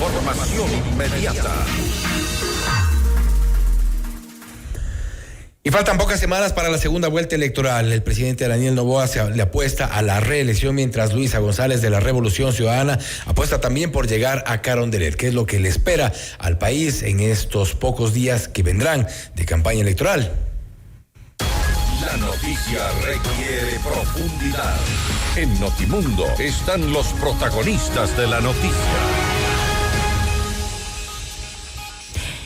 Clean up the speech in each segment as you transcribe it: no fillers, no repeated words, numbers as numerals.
Información inmediata. Y faltan pocas semanas para la segunda vuelta electoral. El presidente Daniel Noboa le apuesta a la reelección, mientras Luisa González de la Revolución Ciudadana apuesta también por llegar a Carondelet. ¿Qué es lo que le espera al país en estos pocos días que vendrán de campaña electoral? La noticia requiere profundidad. En Notimundo están los protagonistas de la noticia.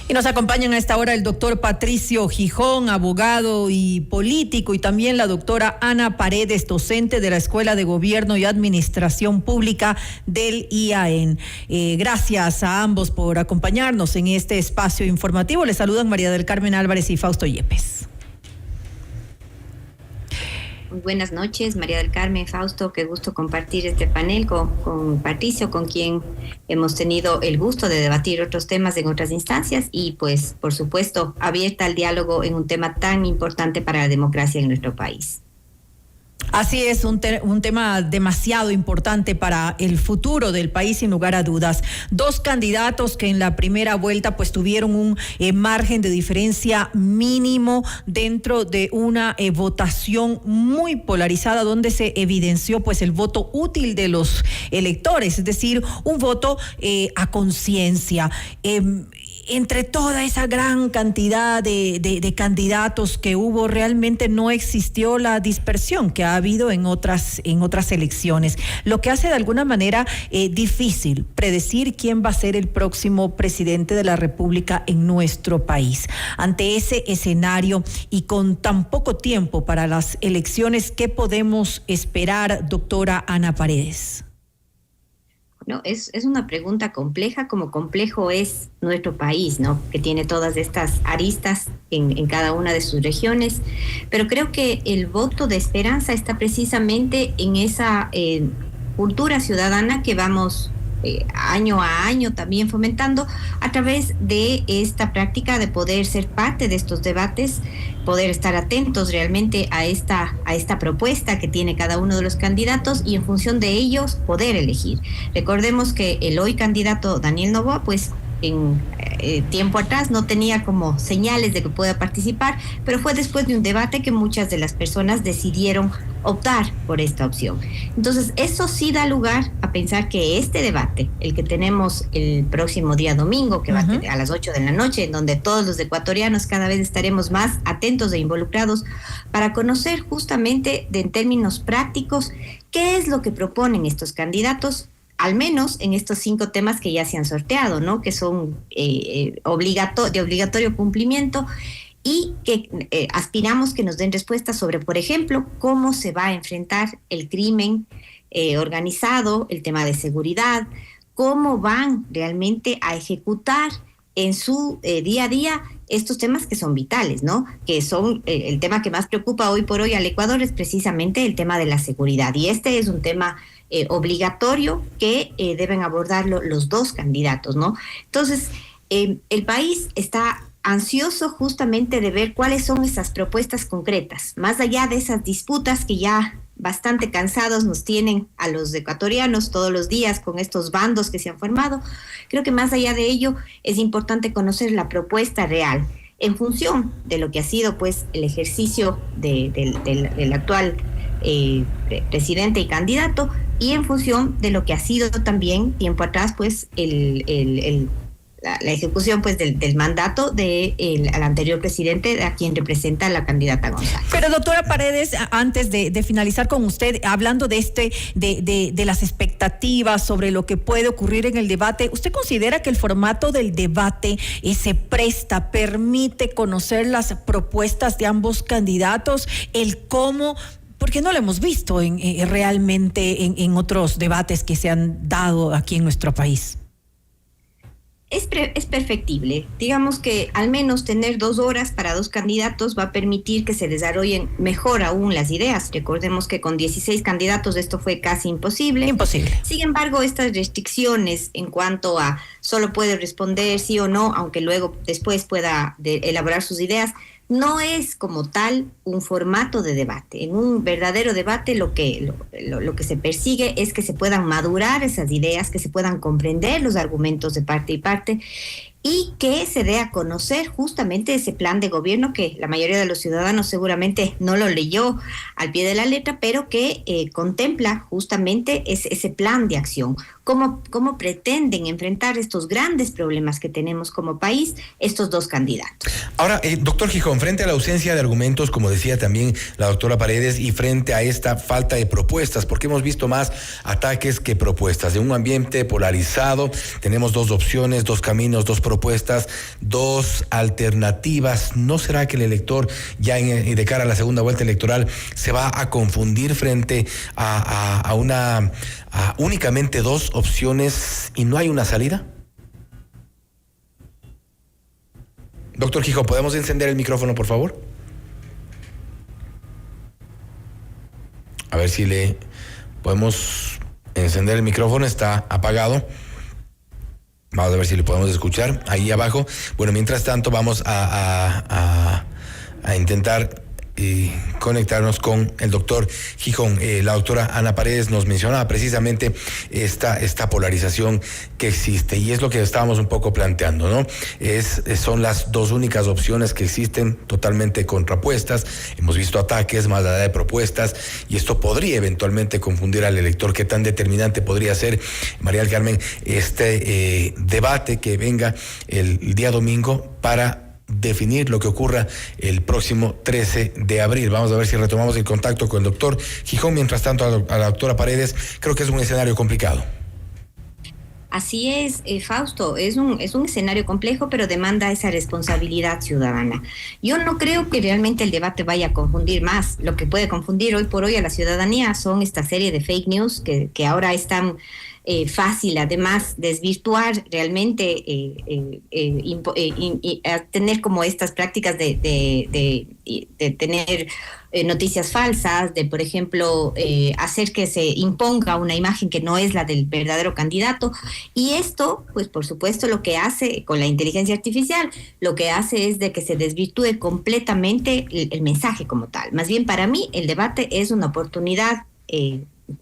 Y nos acompañan a esta hora el doctor Patricio Gijón, abogado y político, y también la doctora Ana Paredes, docente de la Escuela de Gobierno y Administración Pública del IAEN. Gracias a ambos por acompañarnos en este espacio informativo. Les saludan María del Carmen Álvarez y Fausto Yepes. Muy buenas noches, María del Carmen, Fausto, qué gusto compartir este panel con Patricio, con quien hemos tenido el gusto de debatir otros temas en otras instancias y pues, por supuesto, abierta al diálogo en un tema tan importante para la democracia en nuestro país. Así es, un tema demasiado importante para el futuro del país, sin lugar a dudas. Dos candidatos que en la primera vuelta pues tuvieron un margen de diferencia mínimo dentro de una votación muy polarizada, donde se evidenció pues el voto útil de los electores, es decir, un voto a conciencia. Entre toda esa gran cantidad de candidatos que hubo, realmente no existió la dispersión que ha habido en otras elecciones, lo que hace de alguna manera difícil predecir quién va a ser el próximo presidente de la República en nuestro país. Ante ese escenario y con tan poco tiempo para las elecciones, ¿qué podemos esperar, doctora Ana Paredes? No, es una pregunta compleja, como complejo es nuestro país, ¿no? Que tiene todas estas aristas en cada una de sus regiones, pero creo que el voto de esperanza está precisamente en esa cultura ciudadana que vamos año a año también fomentando a través de esta práctica de poder ser parte de estos debates, poder estar atentos realmente a esta propuesta que tiene cada uno de los candidatos y en función de ellos poder elegir. Recordemos que el hoy candidato Daniel Noboa pues en tiempo atrás no tenía como señales de que pueda participar, pero fue después de un debate que muchas de las personas decidieron optar por esta opción. Entonces, eso sí da lugar a pensar que este debate, el que tenemos el próximo día domingo, que va a las 8 de la noche, en donde todos los ecuatorianos cada vez estaremos más atentos e involucrados para conocer justamente en términos prácticos qué es lo que proponen estos candidatos, al menos en estos 5 temas que ya se han sorteado, ¿no? Que son de obligatorio cumplimiento y que aspiramos que nos den respuestas sobre, por ejemplo, cómo se va a enfrentar el crimen organizado, el tema de seguridad, cómo van realmente a ejecutar en su día a día estos temas que son vitales, ¿no? Que son el tema que más preocupa hoy por hoy al Ecuador es precisamente el tema de la seguridad. Y este es un tema obligatorio que deben abordarlo los dos candidatos, ¿no? Entonces, el país está ansioso justamente de ver cuáles son esas propuestas concretas, más allá de esas disputas que ya bastante cansados nos tienen a los ecuatorianos todos los días con estos bandos que se han formado. Creo que más allá de ello es importante conocer la propuesta real en función de lo que ha sido pues el ejercicio del actual presidente y candidato y en función de lo que ha sido también tiempo atrás pues la ejecución pues del mandato al anterior presidente, a quien representa la candidata González. Pero doctora Paredes, antes de finalizar con usted, hablando de las expectativas sobre lo que puede ocurrir en el debate, ¿usted considera que el formato del debate permite conocer las propuestas de ambos candidatos, el cómo? Porque no lo hemos visto realmente en otros debates que se han dado aquí en nuestro país. Es perfectible. Digamos que al menos tener 2 horas para 2 candidatos va a permitir que se desarrollen mejor aún las ideas. Recordemos que con 16 candidatos esto fue casi imposible. Imposible. Sin embargo, estas restricciones en cuanto a solo puede responder sí o no, aunque luego después pueda elaborar sus ideas, no es como tal un formato de debate. En un verdadero debate lo que se persigue es que se puedan madurar esas ideas, que se puedan comprender los argumentos de parte y parte, y que se dé a conocer justamente ese plan de gobierno que la mayoría de los ciudadanos seguramente no lo leyó al pie de la letra, pero que contempla justamente ese plan de acción. ¿Cómo pretenden enfrentar estos grandes problemas que tenemos como país estos dos candidatos? Ahora, doctor Gijón, frente a la ausencia de argumentos, como decía también la doctora Paredes, y frente a esta falta de propuestas, porque hemos visto más ataques que propuestas, de un ambiente polarizado, tenemos dos opciones, dos caminos, dos propuestas, dos alternativas. ¿No será que el elector ya de cara a la segunda vuelta electoral se va a confundir frente a únicamente dos opciones y no hay una salida? Doctor Gijón, ¿podemos encender el micrófono, por favor? A ver si le podemos encender el micrófono, está apagado. Vamos a ver si le podemos escuchar ahí abajo. Bueno, mientras tanto vamos a intentar conectarnos con el doctor Gijón. La doctora Ana Paredes nos mencionaba precisamente esta polarización que existe, y es lo que estábamos un poco planteando, ¿no? Son las dos únicas opciones que existen, totalmente contrapuestas. Hemos visto ataques, más allá de propuestas, y esto podría eventualmente confundir al elector. ¿Qué tan determinante podría ser, María del Carmen, este debate que venga el día domingo para definir lo que ocurra el próximo 13 de abril? Vamos a ver si retomamos el contacto con el doctor Gijón. Mientras tanto, a la doctora Paredes, creo que es un escenario complicado. Así es, Fausto, es un escenario complejo, pero demanda esa responsabilidad ciudadana. Yo no creo que realmente el debate vaya a confundir más. Lo que puede confundir hoy por hoy a la ciudadanía son esta serie de fake news que ahora están fácil, además, desvirtuar realmente, tener como estas prácticas de tener noticias falsas, de, por ejemplo, hacer que se imponga una imagen que no es la del verdadero candidato. Y esto, pues, por supuesto, lo que hace con la inteligencia artificial, lo que hace es de que se desvirtúe completamente el mensaje como tal. Más bien, para mí, el debate es una oportunidad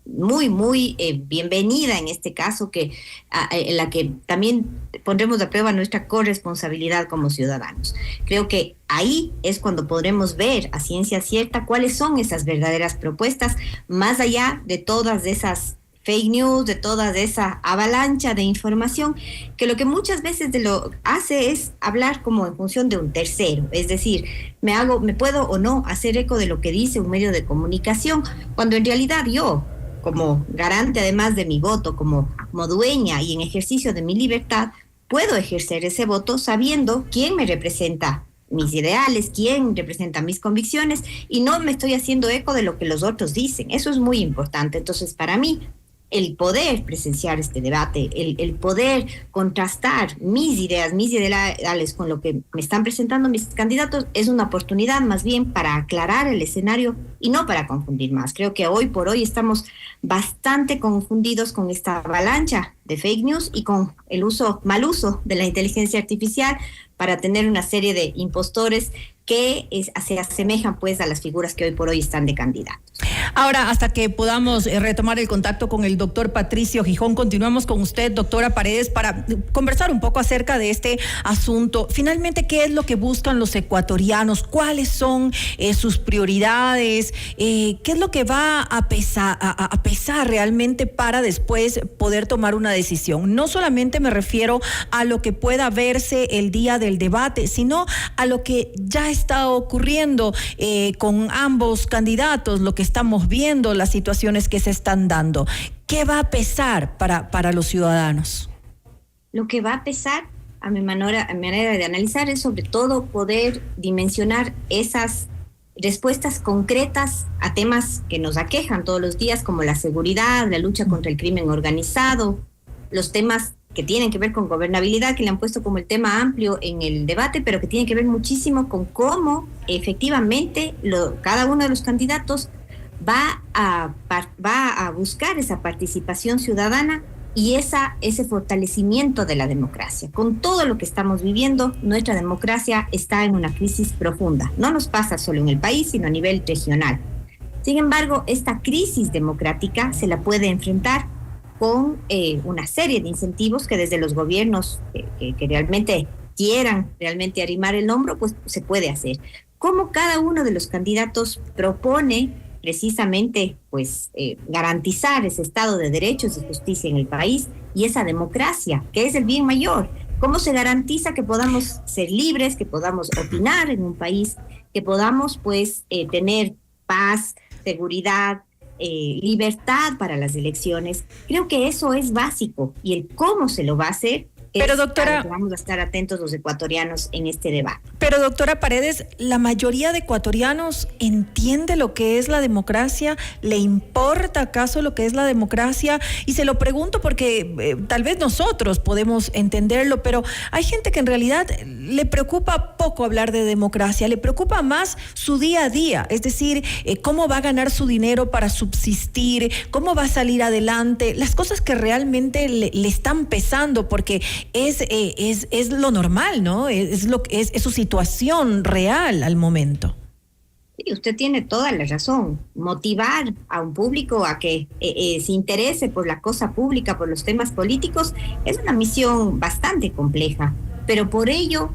muy bienvenida en este caso, en la que también pondremos a prueba nuestra corresponsabilidad como ciudadanos. Creo que ahí es cuando podremos ver a ciencia cierta cuáles son esas verdaderas propuestas, más allá de todas esas fake news, de toda esa avalancha de información, que lo que muchas veces lo hace es hablar como en función de un tercero, es decir, me puedo o no hacer eco de lo que dice un medio de comunicación, cuando en realidad yo, como garante además de mi voto, como dueña y en ejercicio de mi libertad, puedo ejercer ese voto sabiendo quién me representa mis ideales, quién representa mis convicciones, y no me estoy haciendo eco de lo que los otros dicen. Eso es muy importante. Entonces, para mí, el poder presenciar este debate, el poder contrastar mis ideales con lo que me están presentando mis candidatos, es una oportunidad más bien para aclarar el escenario y no para confundir más. Creo que hoy por hoy estamos bastante confundidos con esta avalancha de fake news y con el mal uso de la inteligencia artificial para tener una serie de impostores que se asemejan pues a las figuras que hoy por hoy están de candidatos. Ahora, hasta que podamos retomar el contacto con el doctor Patricio Gijón, continuamos con usted, doctora Paredes, para conversar un poco acerca de este asunto. Finalmente, ¿qué es lo que buscan los ecuatorianos? ¿Cuáles son sus prioridades? ¿Qué es lo que va a pesar realmente para después poder tomar una decisión? No solamente me refiero a lo que pueda verse el día del debate, sino a lo que ya está ocurriendo con ambos candidatos, lo que estamos viendo, las situaciones que se están dando. ¿Qué va a pesar para los ciudadanos? Lo que va a pesar, a mi manera de analizar, es sobre todo poder dimensionar esas respuestas concretas a temas que nos aquejan todos los días, como la seguridad, la lucha contra el crimen organizado, los temas que tienen que ver con gobernabilidad, que le han puesto como el tema amplio en el debate, pero que tienen que ver muchísimo con cómo efectivamente cada uno de los candidatos va a buscar esa participación ciudadana y ese fortalecimiento de la democracia. Con todo lo que estamos viviendo, nuestra democracia está en una crisis profunda. No nos pasa solo en el país, sino a nivel regional. Sin embargo, esta crisis democrática se la puede enfrentar con una serie de incentivos que desde los gobiernos que realmente quieran realmente arrimar el hombro, pues se puede hacer. Como cada uno de los candidatos propone precisamente pues garantizar ese estado de derechos y justicia en el país y esa democracia, que es el bien mayor. ¿Cómo se garantiza que podamos ser libres, que podamos opinar en un país, que podamos pues tener paz, seguridad, libertad para las elecciones? Creo que eso es básico y el cómo se lo va a hacer. Pero doctora, vamos a estar atentos los ecuatorianos en este debate. Pero doctora Paredes, ¿la mayoría de ecuatorianos entiende lo que es la democracia? ¿Le importa acaso lo que es la democracia? Y se lo pregunto porque tal vez nosotros podemos entenderlo, pero hay gente que en realidad le preocupa poco hablar de democracia, le preocupa más su día a día, es decir, cómo va a ganar su dinero para subsistir, cómo va a salir adelante, las cosas que realmente le están pesando, porque es lo normal, ¿no? Es su situación real al momento. Sí, usted tiene toda la razón. Motivar a un público a que se interese por la cosa pública, por los temas políticos, es una misión bastante compleja. Pero por ello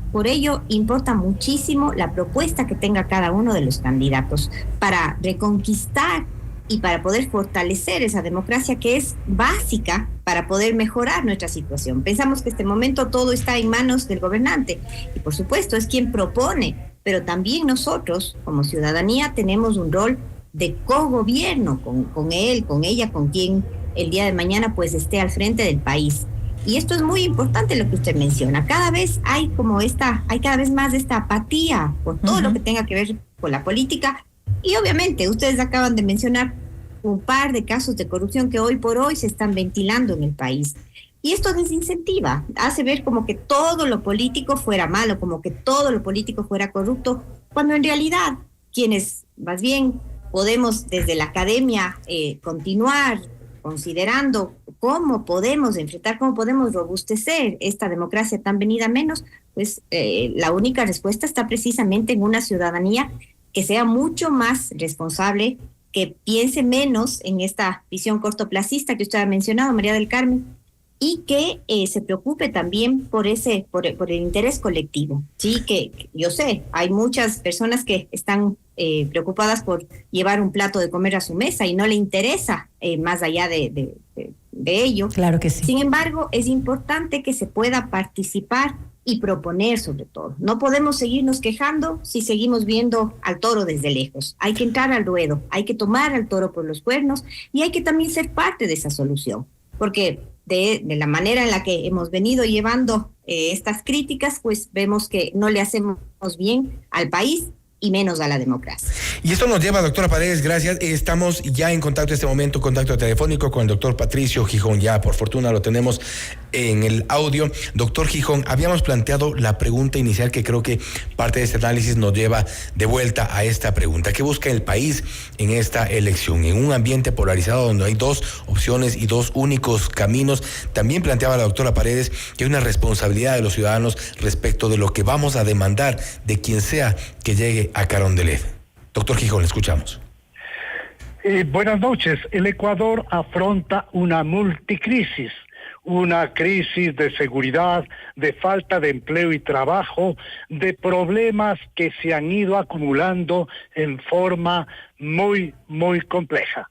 importa muchísimo la propuesta que tenga cada uno de los candidatos para reconquistar y para poder fortalecer esa democracia que es básica para poder mejorar nuestra situación. Pensamos que este momento todo está en manos del gobernante y por supuesto es quien propone, pero también nosotros como ciudadanía tenemos un rol de cogobierno con él, con ella, con quien el día de mañana pues esté al frente del país. Y esto es muy importante lo que usted menciona. Cada vez hay cada vez más esta apatía por todo lo que tenga que ver con la política. Y obviamente ustedes acaban de mencionar un par de casos de corrupción que hoy por hoy se están ventilando en el país. Y esto desincentiva, hace ver como que todo lo político fuera malo, como que todo lo político fuera corrupto, cuando en realidad quienes más bien podemos desde la academia continuar considerando cómo podemos enfrentar, cómo podemos robustecer esta democracia tan venida a menos, pues la única respuesta está precisamente en una ciudadanía que sea mucho más responsable, que piense menos en esta visión cortoplacista que usted ha mencionado, María del Carmen, y que se preocupe también por el interés colectivo. Sí, que yo sé, hay muchas personas que están preocupadas por llevar un plato de comer a su mesa y no le interesa más allá de ello. Claro que sí. Sin embargo, es importante que se pueda participar y proponer sobre todo. No podemos seguirnos quejando si seguimos viendo al toro desde lejos. Hay que entrar al ruedo, hay que tomar al toro por los cuernos y hay que también ser parte de esa solución. Porque de la manera en la que hemos venido llevando estas críticas, pues vemos que no le hacemos bien al país y menos a la democracia. Y esto nos lleva, doctora Paredes, gracias. Estamos ya en contacto en este momento, contacto telefónico con el doctor Patricio Gijón. Ya, por fortuna, lo tenemos en el audio. Doctor Gijón, habíamos planteado la pregunta inicial que creo que parte de este análisis nos lleva de vuelta a esta pregunta. ¿Qué busca el país en esta elección? En un ambiente polarizado donde hay dos opciones y dos únicos caminos, también planteaba la doctora Paredes que hay una responsabilidad de los ciudadanos respecto de lo que vamos a demandar de quien sea que llegue a Carondelet. Doctor Gijón, le escuchamos. Buenas noches. El Ecuador afronta una multicrisis, una crisis de seguridad, de falta de empleo y trabajo, de problemas que se han ido acumulando en forma muy, muy compleja.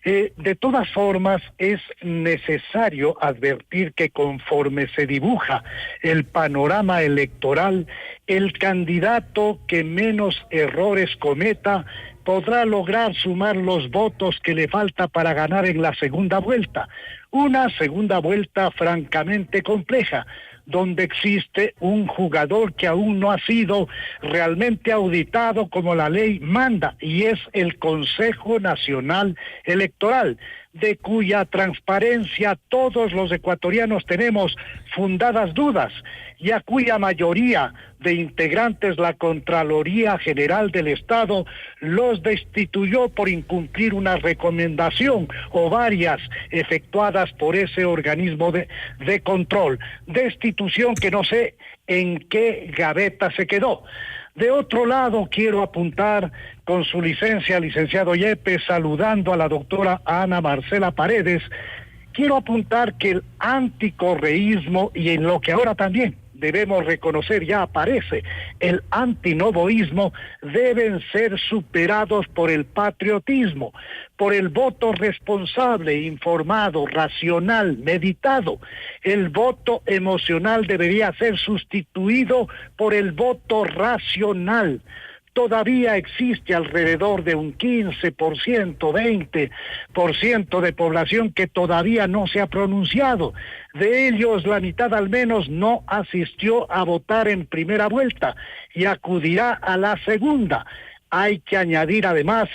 De todas formas, es necesario advertir que conforme se dibuja el panorama electoral, el candidato que menos errores cometa podrá lograr sumar los votos que le falta para ganar en la segunda vuelta. Una segunda vuelta francamente compleja, donde existe un jugador que aún no ha sido realmente auditado como la ley manda, y es el Consejo Nacional Electoral. de cuya transparencia todos los ecuatorianos tenemos fundadas dudas y a cuya mayoría de integrantes la Contraloría General del Estado los destituyó por incumplir una recomendación o varias efectuadas por ese organismo de control, destitución que no sé en qué gaveta se quedó. De otro lado, quiero apuntar, con su licencia, licenciado Yepes, saludando a la doctora Ana Marcela Paredes, quiero apuntar que el anticorreísmo, y en lo que ahora también debemos reconocer ya aparece, el antinovoísmo, deben ser superados por el patriotismo, por el voto responsable, informado, racional, meditado. El voto emocional debería ser sustituido por el voto racional. Todavía existe alrededor de un 15%, 20% de población que todavía no se ha pronunciado. De ellos, la mitad al menos no asistió a votar en primera vuelta y acudirá a la segunda. Hay que añadir además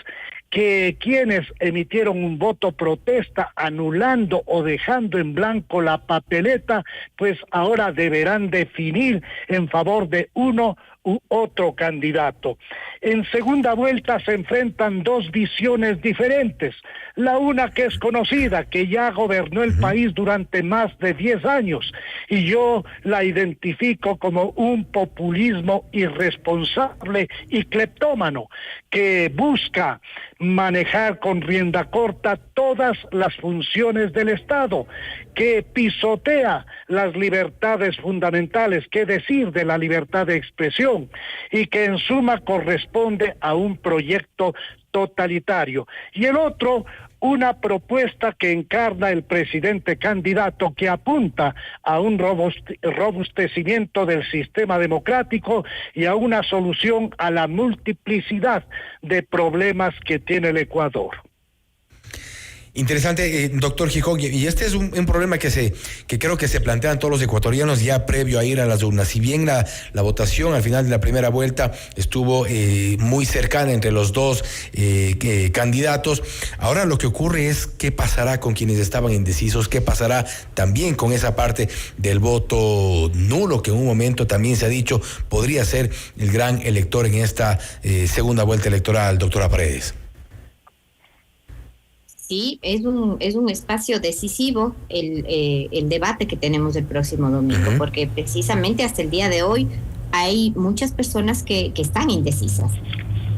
que quienes emitieron un voto protesta anulando o dejando en blanco la papeleta, pues ahora deberán definir en favor de uno u otro candidato. En segunda vuelta se enfrentan dos visiones diferentes. La una que es conocida, que ya gobernó el país durante más de 10 años, y yo la identifico como un populismo irresponsable y cleptómano, que busca manejar con rienda corta todas las funciones del Estado, que pisotea las libertades fundamentales, qué decir de la libertad de expresión, y que en suma corresponde a un proyecto totalitario. Y el otro, una propuesta que encarna el presidente candidato, que apunta a un robustecimiento del sistema democrático y a una solución a la multiplicidad de problemas que tiene el Ecuador. Interesante, doctor Gijón, y este es un problema que creo que se plantean todos los ecuatorianos ya previo a ir a las urnas. Si bien la votación al final de la primera vuelta estuvo muy cercana entre los dos candidatos, ahora lo que ocurre es qué pasará con quienes estaban indecisos, qué pasará también con esa parte del voto nulo, que en un momento también se ha dicho podría ser el gran elector en esta segunda vuelta electoral, doctora Paredes. Sí, es un espacio decisivo el debate que tenemos el próximo domingo, porque precisamente hasta el día de hoy hay muchas personas que están indecisas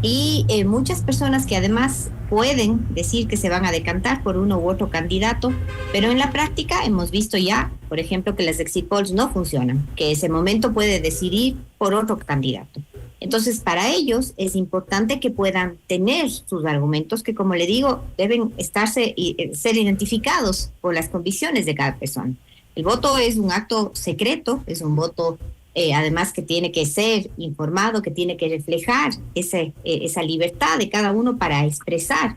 y muchas personas que además pueden decir que se van a decantar por uno u otro candidato, pero en la práctica hemos visto ya, por ejemplo, que las exit polls no funcionan, que ese momento puede decidir por otro candidato. Entonces, para ellos es importante que puedan tener sus argumentos que, como le digo, deben ser identificados por las convicciones de cada persona. El voto es un acto secreto, es un voto además que tiene que ser informado, que tiene que reflejar esa libertad de cada uno para expresar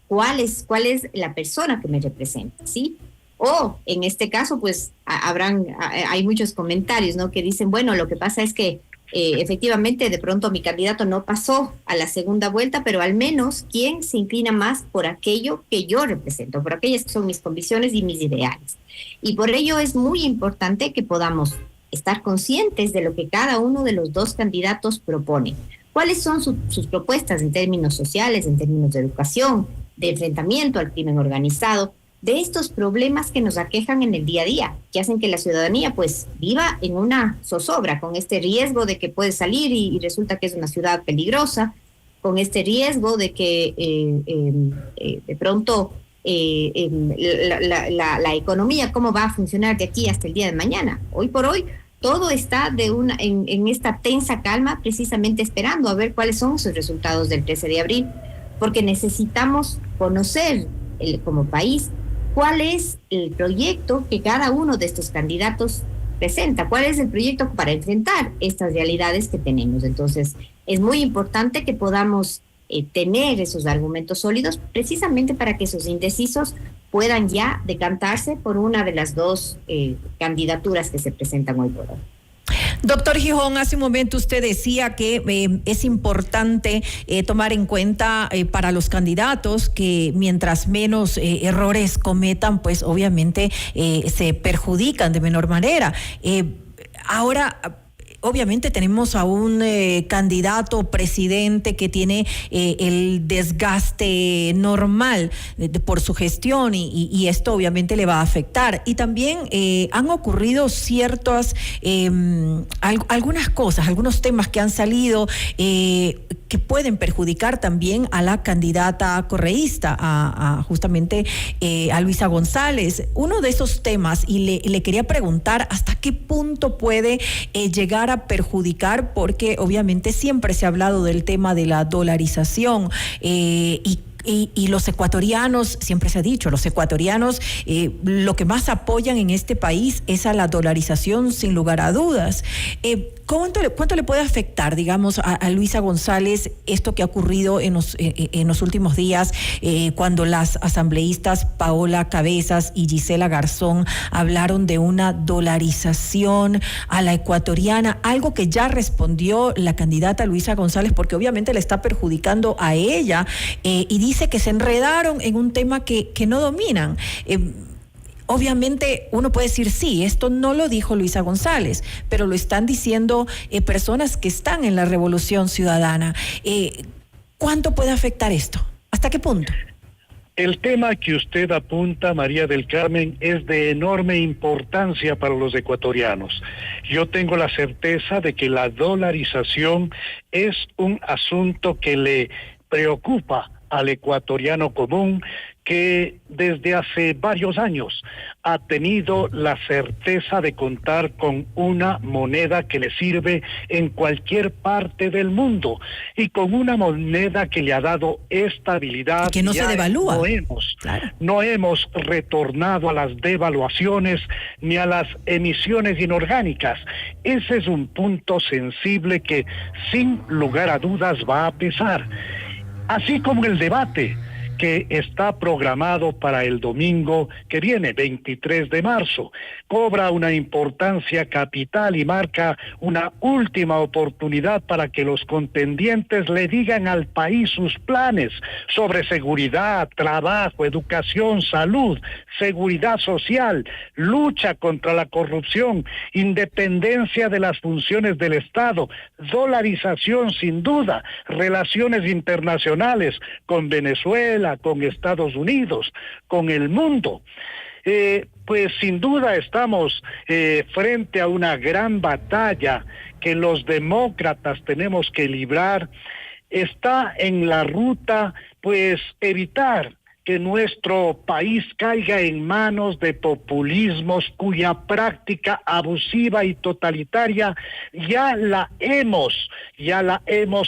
cuál es la persona que me representa, ¿sí? O en este caso, pues hay muchos comentarios, ¿no? Que dicen, bueno, lo que pasa es que efectivamente de pronto mi candidato no pasó a la segunda vuelta, pero al menos ¿quién se inclina más por aquello que yo represento, por aquellas que son mis convicciones y mis ideales? Y por ello es muy importante que podamos estar conscientes de lo que cada uno de los dos candidatos propone. ¿Cuáles son sus propuestas en términos sociales, en términos de educación, de enfrentamiento al crimen organizado, de estos problemas que nos aquejan en el día a día, que hacen que la ciudadanía pues viva en una zozobra, con este riesgo de que puede salir y resulta que es una ciudad peligrosa, con este riesgo de que de pronto la economía, cómo va a funcionar de aquí hasta el día de mañana. Hoy por hoy todo está en esta tensa calma, precisamente esperando a ver cuáles son sus resultados del 13 de abril, porque necesitamos conocer como país cuál es el proyecto que cada uno de estos candidatos presenta, cuál es el proyecto para enfrentar estas realidades que tenemos. Entonces, es muy importante que podamos tener esos argumentos sólidos, precisamente para que esos indecisos puedan ya decantarse por una de las dos candidaturas que se presentan hoy por hoy. Doctor Gijón, hace un momento usted decía que es importante tomar en cuenta para los candidatos que mientras menos errores cometan, pues obviamente se perjudican de menor manera. Ahora, obviamente tenemos a un candidato presidente que tiene el desgaste normal por su gestión y esto obviamente le va a afectar. Y también han ocurrido ciertas, algunas cosas, algunos temas que han salido que pueden perjudicar también a la candidata correísta, justamente a Luisa González. Uno de esos temas, y le quería preguntar hasta qué punto puede llegar a perjudicar, porque obviamente siempre se ha hablado del tema de la dolarización y los ecuatorianos, siempre se ha dicho, los ecuatorianos lo que más apoyan en este país es a la dolarización, sin lugar a dudas. ¿Cuánto le puede afectar, digamos, a Luisa González esto que ha ocurrido en los últimos días cuando las asambleístas Paola Cabezas y Gisela Garzón hablaron de una dolarización a la ecuatoriana, algo que ya respondió la candidata Luisa González, porque obviamente le está perjudicando a ella y dice que se enredaron en un tema que no dominan? Obviamente uno puede decir, sí, esto no lo dijo Luisa González, pero lo están diciendo personas que están en la Revolución Ciudadana. ¿Cuánto puede afectar esto? ¿Hasta qué punto? El tema que usted apunta, María del Carmen, es de enorme importancia para los ecuatorianos. Yo tengo la certeza de que la dolarización es un asunto que le preocupa al ecuatoriano común, que desde hace varios años ha tenido la certeza de contar con una moneda que le sirve en cualquier parte del mundo y con una moneda que le ha dado estabilidad. Que no se devalúa. No hemos retornado a las devaluaciones ni a las emisiones inorgánicas. Ese es un punto sensible que sin lugar a dudas va a pesar. Así como el debate que está programado para el domingo que viene, 23 de marzo. Cobra una importancia capital y marca una última oportunidad para que los contendientes le digan al país sus planes sobre seguridad, trabajo, educación, salud, seguridad social, lucha contra la corrupción, independencia de las funciones del Estado, dolarización sin duda, relaciones internacionales con Venezuela, con Estados Unidos, con el mundo. Pues sin duda estamos frente a una gran batalla que los demócratas tenemos que librar. Está en la ruta, pues, evitar que nuestro país caiga en manos de populismos cuya práctica abusiva y totalitaria ya la hemos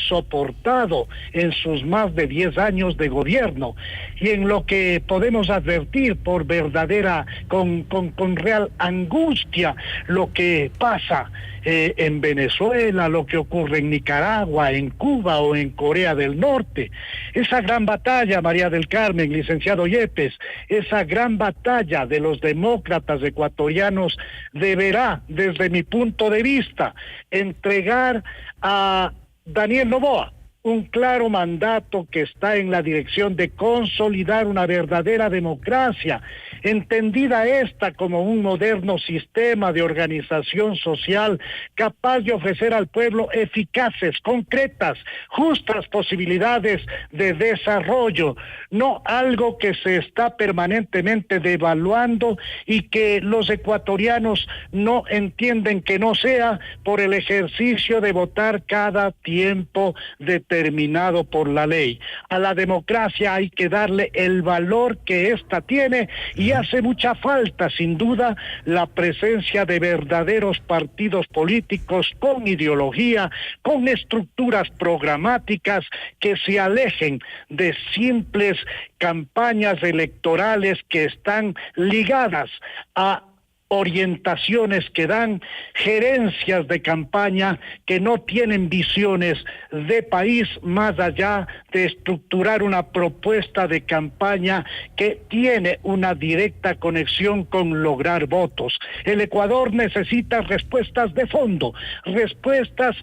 soportado en sus más de 10 años de gobierno, y en lo que podemos advertir por verdadera, con real angustia, lo que pasa en Venezuela, lo que ocurre en Nicaragua, en Cuba o en Corea del Norte. Esa gran batalla, María del Carmen, licenciado Yepes, esa gran batalla de los demócratas ecuatorianos deberá, desde mi punto de vista, entregar a Daniel Noboa un claro mandato que está en la dirección de consolidar una verdadera democracia, entendida esta como un moderno sistema de organización social capaz de ofrecer al pueblo eficaces, concretas, justas posibilidades de desarrollo, no algo que se está permanentemente devaluando y que los ecuatorianos no entienden que no sea por el ejercicio de votar cada tiempo determinado por la ley. A la democracia hay que darle el valor que ésta tiene, y hace mucha falta, sin duda, la presencia de verdaderos partidos políticos con ideología, con estructuras programáticas que se alejen de simples campañas electorales que están ligadas a orientaciones que dan, gerencias de campaña que no tienen visiones de país más allá de estructurar una propuesta de campaña que tiene una directa conexión con lograr votos. El Ecuador necesita respuestas de fondo, respuestas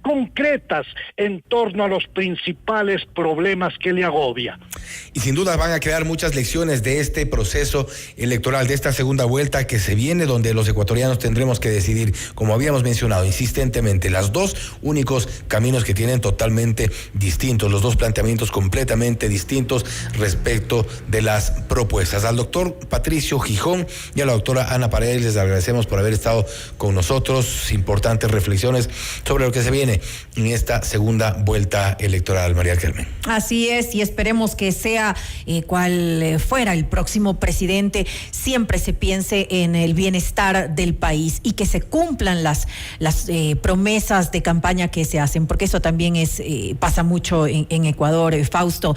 concretas en torno a los principales problemas que le agobia. Y sin duda van a quedar muchas lecciones de este proceso electoral, de esta segunda vuelta que se viene, donde los ecuatorianos tendremos que decidir, como habíamos mencionado insistentemente, los dos únicos caminos que tienen totalmente distintos, los dos planteamientos completamente distintos respecto de las propuestas. Al doctor Patricio Gijón y a la doctora Ana Paredes les agradecemos por haber estado con nosotros, importantes reflexiones sobre lo que se viene en esta segunda vuelta electoral, María Carmen. Así es, y esperemos que sea cual fuera el próximo presidente, siempre se piense en el bienestar del país y que se cumplan las promesas de campaña que se hacen, porque eso también pasa mucho en Ecuador, Fausto.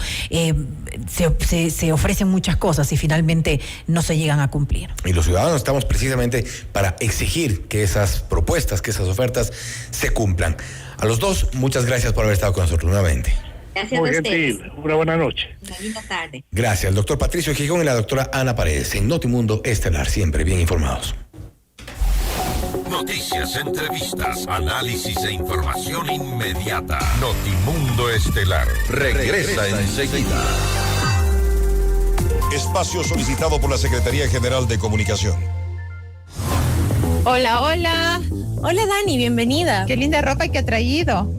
Se ofrecen muchas cosas y finalmente no se llegan a cumplir. Y los ciudadanos estamos precisamente para exigir que esas propuestas, que esas ofertas se cumplan. A los dos, muchas gracias por haber estado con nosotros nuevamente. Gracias Muy a ustedes. gentil, una buena noche. Una linda tarde. Gracias, el doctor Patricio Gijón y la doctora Ana Paredes. En Notimundo Estelar, siempre bien informados. Noticias, entrevistas, análisis e información inmediata. Notimundo Estelar regresa enseguida. Espacio solicitado por la Secretaría General de Comunicación. Hola, hola. Hola Dani, bienvenida. Qué linda ropa que ha traído.